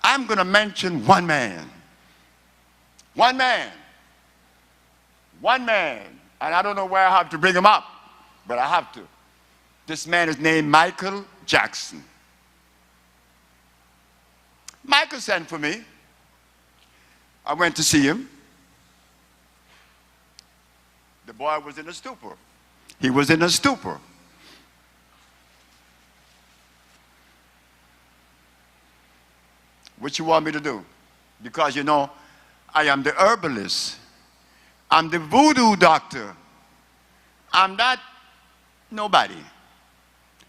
I'm going to mention one man. One man. One man. And I don't know where I have to bring him up, but I have to. This man is named Michael Jackson. Michael sent for me. I went to see him. The boy was in a stupor. He was in a stupor. What you want me to do? Because, you know, I am the herbalist. I'm the voodoo doctor. I'm not nobody.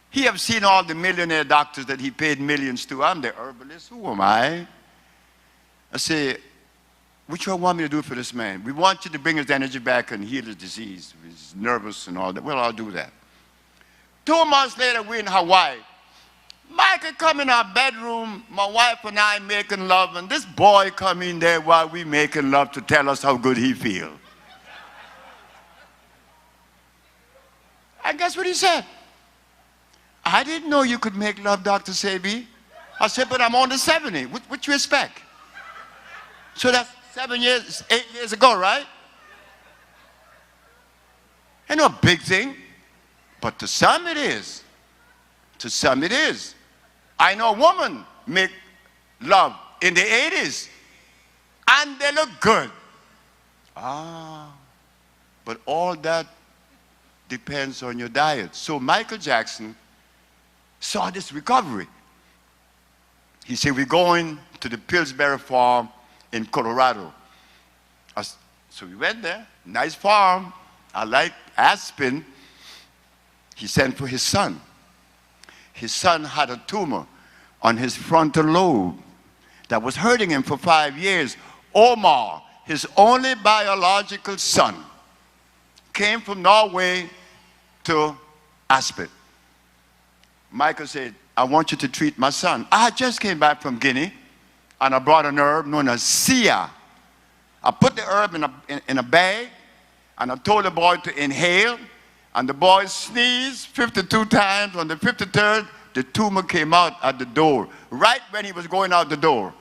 He have seen all the millionaire doctors that he paid millions to. I'm the herbalist. Who am I? I say, what you want me to do for this man? We want you to bring his energy back and heal his disease. He's nervous and all that. Well, I'll do that. 2 months later, we're in Hawaii. Michael come in our bedroom, my wife and I making love, and this boy come in there while we making love to tell us how good he feel. And guess what he said? I didn't know you could make love, Dr. Sebi. I said, but I'm on the 70. What you expect? So that's 8 years ago, right? Ain't no big thing. But to some it is. To some it is. I know a woman make love in the 80s and they look good. But all that depends on your diet. So Michael Jackson saw this recovery. He said, we're going to the Pillsbury farm in Colorado. So we went there, nice farm. I like Aspen. He sent for his son. His son had a tumor on his frontal lobe that was hurting him for 5 years. Omar, his only biological son, came from Norway to Aspen. Michael said, I want you to treat my son. I just came back from Guinea, and I brought an herb known as Sia. I put the herb in a bag, and I told the boy to inhale, and the boy sneezed 52 times. On the 53rd, the tumor came out at the door, right when he was going out the door.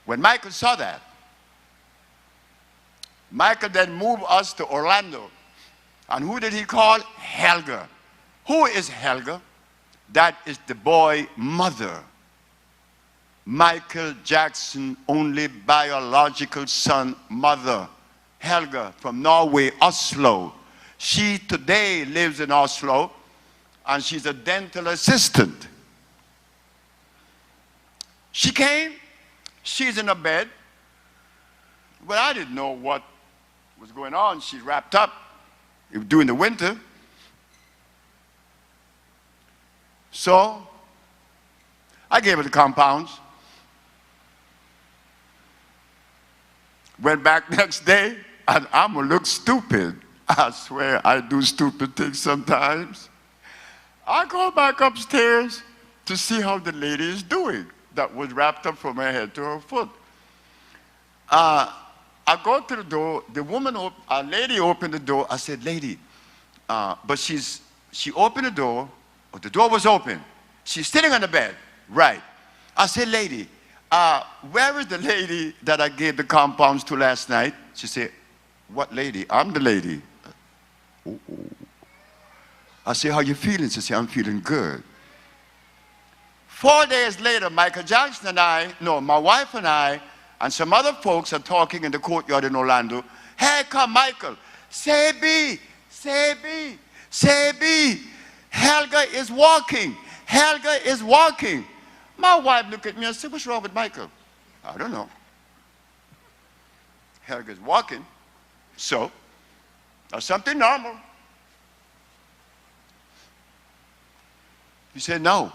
When Michael saw that, Michael then moved us to Orlando. And who did he call? Helga. Who is Helga? That is the boy's mother. Michael Jackson, only biological son, mother. Helga from Norway, Oslo. She today lives in Oslo, and she's a dental assistant. She came, she's in a bed. Well, I didn't know what was going on. She wrapped up. It was during the winter. So I gave her the compounds. Went back next day, and I'm going to look stupid. I swear I do stupid things sometimes. I go back upstairs to see how the lady is doing that was wrapped up from her head to her foot. I go to the door. The woman, a lady opened the door. I said, lady, but she opened the door. Oh, the door was open. She's sitting on the bed. Right. I said, lady, where is the lady that I gave the compounds to last night? She said, what lady? I'm the lady. Oh. I said, how you feeling? She said, I'm feeling good. 4 days later, Michael Jackson and my wife and I, and some other folks are talking in the courtyard in Orlando. Hey, come, Michael. Sebi, Sebi, Sebi. Helga is walking. Helga is walking. My wife looked at me and said, what's wrong with Michael? I don't know. Helga's walking. So, that's something normal. He said, no.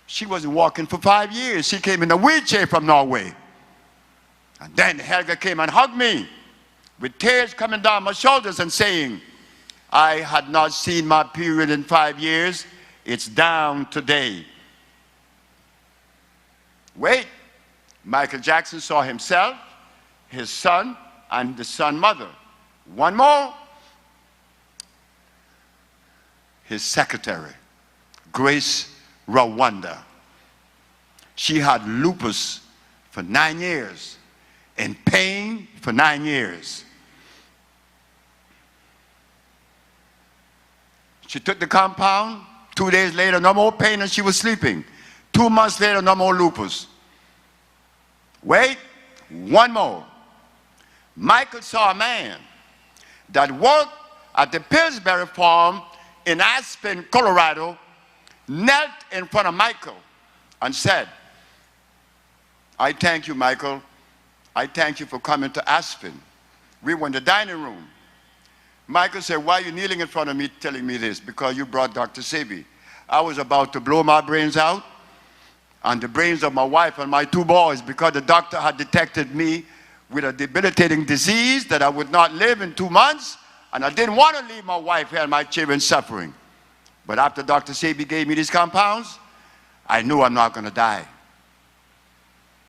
She wasn't walking for 5 years. She came in a wheelchair from Norway. And then Helga came and hugged me with tears coming down my shoulders and saying, I had not seen my period in 5 years. It's down today. Wait. Michael Jackson saw himself, his son, and the son mother. One more. His secretary, Grace Rwanda. She had lupus for 9 years and pain for 9 years. She took the compound. 2 days later, no more pain and she was sleeping. 2 months later, no more lupus. Wait, one more. Michael saw a man that worked at the Pillsbury farm in Aspen, Colorado, knelt in front of Michael and said, I thank you, Michael. I thank you for coming to Aspen. We were in the dining room. Michael said, why are you kneeling in front of me telling me this? Because you brought Dr. Sebi. I was about to blow my brains out and the brains of my wife and my 2 boys because the doctor had detected me with a debilitating disease that I would not live in 2 months, and I didn't want to leave my wife and my children suffering. But after Dr. Sebi gave me these compounds, I knew I'm not going to die.